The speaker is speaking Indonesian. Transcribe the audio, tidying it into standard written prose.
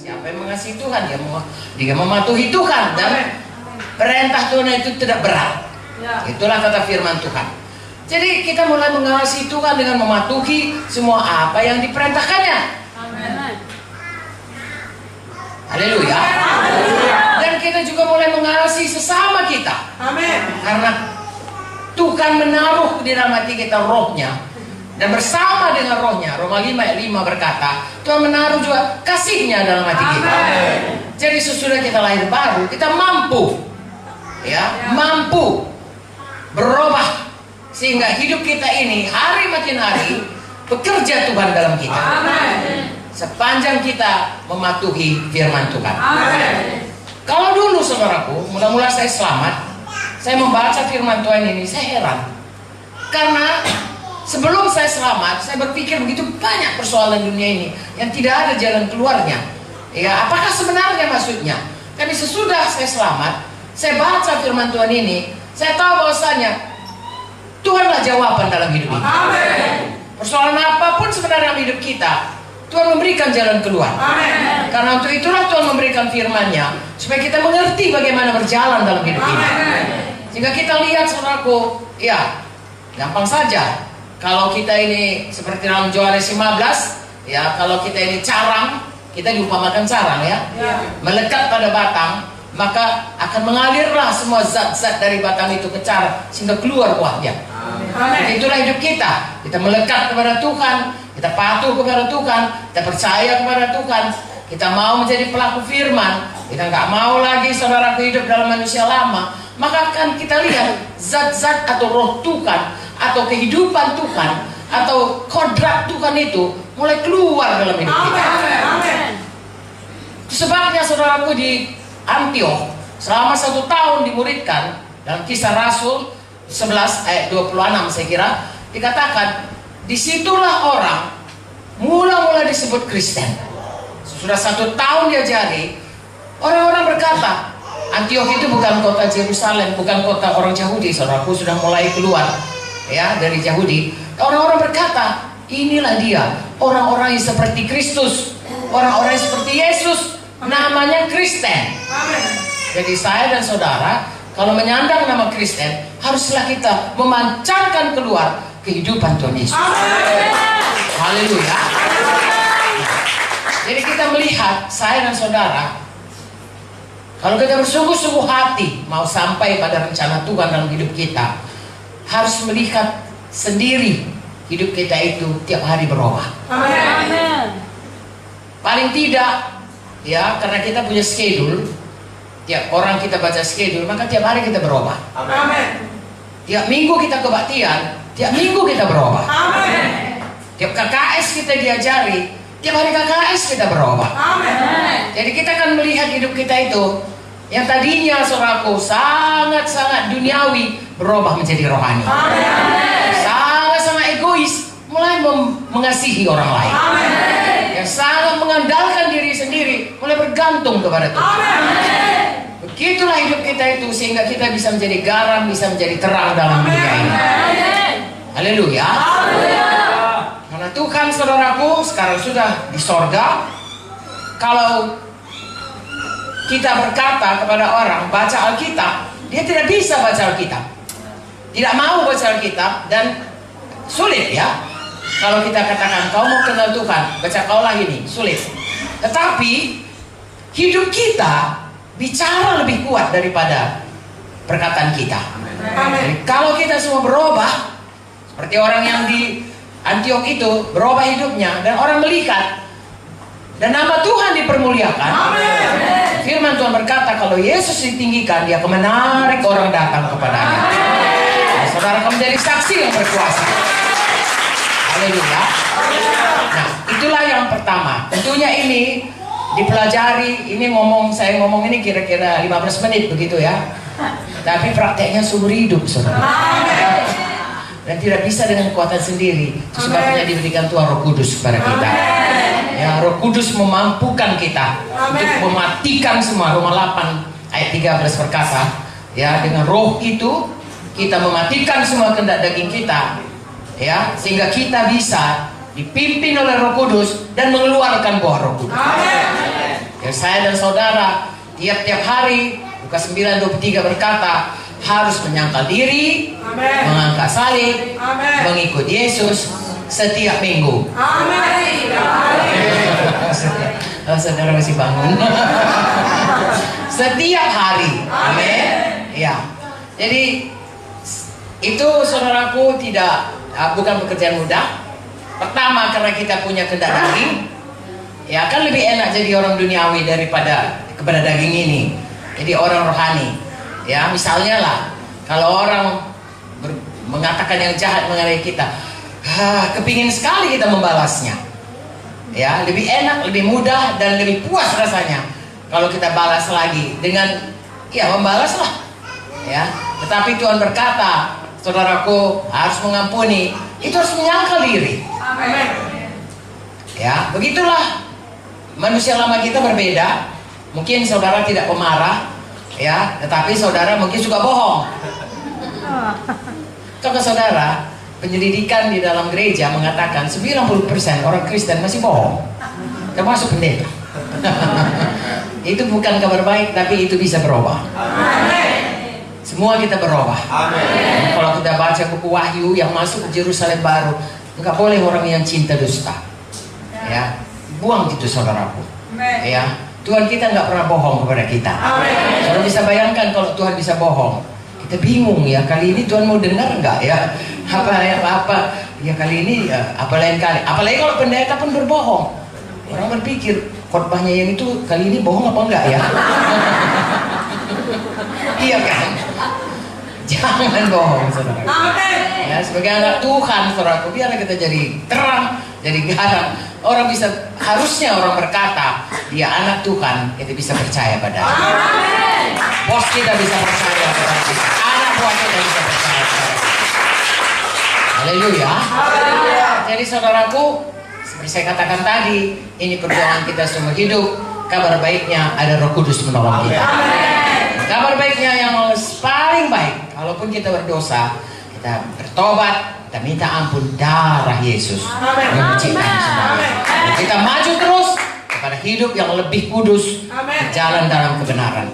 Siapa yang mengasihi Tuhan, dia mematuhi Tuhan, dan perintah Tuhan itu tidak berat. Itulah kata firman Tuhan. Jadi kita mulai mengasihi Tuhan dengan mematuhi semua apa yang diperintahkannya. Haleluya. Dan kita juga mulai mengasihi sesama kita. Karena Tuhan menaruh di dalam hati kita rohnya, dan bersama dengan rohnya, Roma 5 ayat 5 berkata, Tuhan menaruh juga kasihnya dalam hati kita. Jadi sesudah kita lahir baru, kita mampu mampu berubah, sehingga hidup kita ini hari makin hari bekerja Tuhan dalam kita. Sepanjang kita mematuhi firman Tuhan. Kalau dulu saudaraku, mula-mula saya selamat, saya membaca firman Tuhan ini, saya heran. Karena sebelum saya selamat, saya berpikir begitu banyak persoalan dunia ini yang tidak ada jalan keluarnya. Ya, apakah sebenarnya maksudnya? Tapi sesudah saya selamat, saya baca firman Tuhan ini, saya tahu bahwasanya Tuhanlah jawaban dalam hidup ini. Persoalan apapun sebenarnya dalam hidup kita, Tuhan memberikan jalan keluar. Karena untuk itulah Tuhan memberikan firman-Nya, supaya kita mengerti bagaimana berjalan dalam hidup ini. Sehingga kita lihat saudaraku, ya gampang saja. Kalau kita ini seperti dalam Yohanes 15, ya kalau kita ini carang, kita diumpamakan carang ya, melekat pada batang, maka akan mengalirlah semua zat-zat dari batang itu ke carang sehingga keluar buahnya. Itulah hidup kita. Kita melekat kepada Tuhan, kita patuh kepada Tuhan, kita percaya kepada Tuhan, kita mau menjadi pelaku firman, kita nggak mau lagi saudara hidup dalam manusia lama. Maka akan kita lihat zat-zat atau roh Tuhan, atau kehidupan Tuhan, atau kodrat Tuhan itu mulai keluar dalam hidup kita. Sebabnya saudaraku di Antioch selama 1 tahun dimuridkan, dalam Kisah Rasul 11 ayat 26 saya kira dikatakan, disitulah orang mula-mula disebut Kristen. Sudah 1 tahun diajari, orang-orang berkata, Antioch itu bukan kota Yerusalem, bukan kota orang Yahudi. Saudaraku sudah mulai keluar ya dari Yahudi. Orang-orang berkata, inilah dia, orang-orang yang seperti Kristus, orang-orang yang seperti Yesus, namanya Kristen. Jadi saya dan saudara, kalau menyandang nama Kristen, haruslah kita memancarkan keluar kehidupan Tuhan Yesus. Haleluya. Jadi kita melihat, saya dan saudara, kalau kita bersungguh-sungguh hati mau sampai pada rencana Tuhan dalam hidup kita, harus melihat sendiri hidup kita itu tiap hari berubah. Amin. Paling tidak ya, karena kita punya schedule, tiap orang kita baca schedule, maka tiap hari kita berubah. Amin. Tiap minggu kita kebaktian, tiap minggu kita berubah. Amin. Tiap KKS kita diajari, tiap hari KKS kita berubah. Amin. Jadi kita akan melihat hidup kita itu yang tadinya saudaraku sangat-sangat duniawi berubah menjadi rohani. Amin. Sangat-sangat egois mulai mengasihi orang lain. Amin. Yang sangat mengandalkan diri sendiri mulai bergantung kepada Tuhan. Amin. Begitulah hidup kita itu, sehingga kita bisa menjadi garam, bisa menjadi terang dalam dunia ini. Haleluya. Karena Tuhan saudaraku sekarang sudah di sorga. Kalau kita berkata kepada orang baca Alkitab, dia tidak bisa baca Alkitab, tidak mau baca Alkitab, dan sulit ya. Kalau kita katakan kau mau kenal Tuhan, baca kaulah ini, sulit. Tetapi hidup kita bicara lebih kuat daripada perkataan kita. Jadi, kalau kita semua berubah seperti orang yang di Antioch itu berubah hidupnya, dan orang melihat dan nama Tuhan dipermuliakan. Amin. Firman Tuhan berkata, kalau Yesus ditinggikan, dia akan menarik orang datang kepadanya. Nah, saudara akan menjadi saksi yang berkuasa. Haleluya. Nah, itulah yang pertama. Tentunya ini dipelajari. Ini saya ngomong ini kira-kira 15 menit begitu ya. Tapi prakteknya seumur hidup, saudara. Dan tidak bisa dengan kekuatan sendiri. Itu sebabnya diberikan Tuhan Roh Kudus kepada kita. Ya, Roh Kudus memampukan kita untuk mematikan semua. Roma 8 ayat 13 berkata, ya, dengan Roh itu kita mematikan semua kehendak daging kita, ya, sehingga kita bisa dipimpin oleh Roh Kudus dan mengeluarkan buah Roh Kudus. Ya, saya dan saudara tiap-tiap hari Lukas 9:23 berkata harus menyangkal diri, Amen. mengangkat salib, Amen. mengikut Yesus setiap minggu. Amin. Oh, saudara masih bangun. Setiap hari. Amin. Ya. Jadi itu saudaraku bukan pekerjaan mudah. Pertama karena kita punya kehendak daging. Ya kan lebih enak jadi orang duniawi daripada kepada daging ini. Jadi orang rohani. Ya misalnya lah kalau orang mengatakan yang jahat mengenai kita, kepingin sekali kita membalasnya. Ya lebih enak, lebih mudah dan lebih puas rasanya kalau kita balas lagi dengan ya membalaslah. Ya, tetapi Tuhan berkata, saudaraku harus mengampuni, itu harus menyangkal diri. Amin. Ya, begitulah manusia lama kita berbeda. Mungkin saudara tidak pemarah, ya, tetapi saudara mungkin suka bohong. Coba saudara, penyelidikan di dalam gereja mengatakan 90% orang Kristen masih bohong, termasuk pendeta. Itu bukan kabar baik, tapi itu bisa berubah. Semua kita berubah. Amin. Kalau kita baca buku Wahyu yang masuk ke Yerusalem baru, nggak boleh orang yang cinta dusta. Ya, buang itu saudaraku. Amin. Ya, Tuhan kita nggak pernah bohong kepada kita. Amin. Saudara bisa bayangkan kalau Tuhan bisa bohong, kita bingung ya. Kali ini Tuhan mau dengar nggak ya? Apa? Ya kali ini apa lain kali. Apalagi kalau pendeta pun berbohong. Orang berpikir khotbahnya yang itu kali ini bohong apa enggak ya? Iya kan? Jangan bohong saudara. Amin. Ya, sebagai anak Tuhan saudaraku, biarlah kita jadi terang, jadi garam. Orang bisa, harusnya orang berkata dia anak Tuhan, kita bisa percaya padanya. Amin. Bos kita bisa percaya kepada kita, anak buah kita bisa percaya kepada kita. Haleluya. Jadi saudaraku, seperti saya katakan tadi, ini perjuangan kita semua hidup. Kabar baiknya ada Roh Kudus menolong kita. Kabar baiknya yang paling baik, kalaupun kita berdosa, kita bertobat, kita minta ampun darah Yesus menyucikan semuanya. Dan kita maju terus kepada hidup yang lebih kudus, berjalan dalam kebenaran.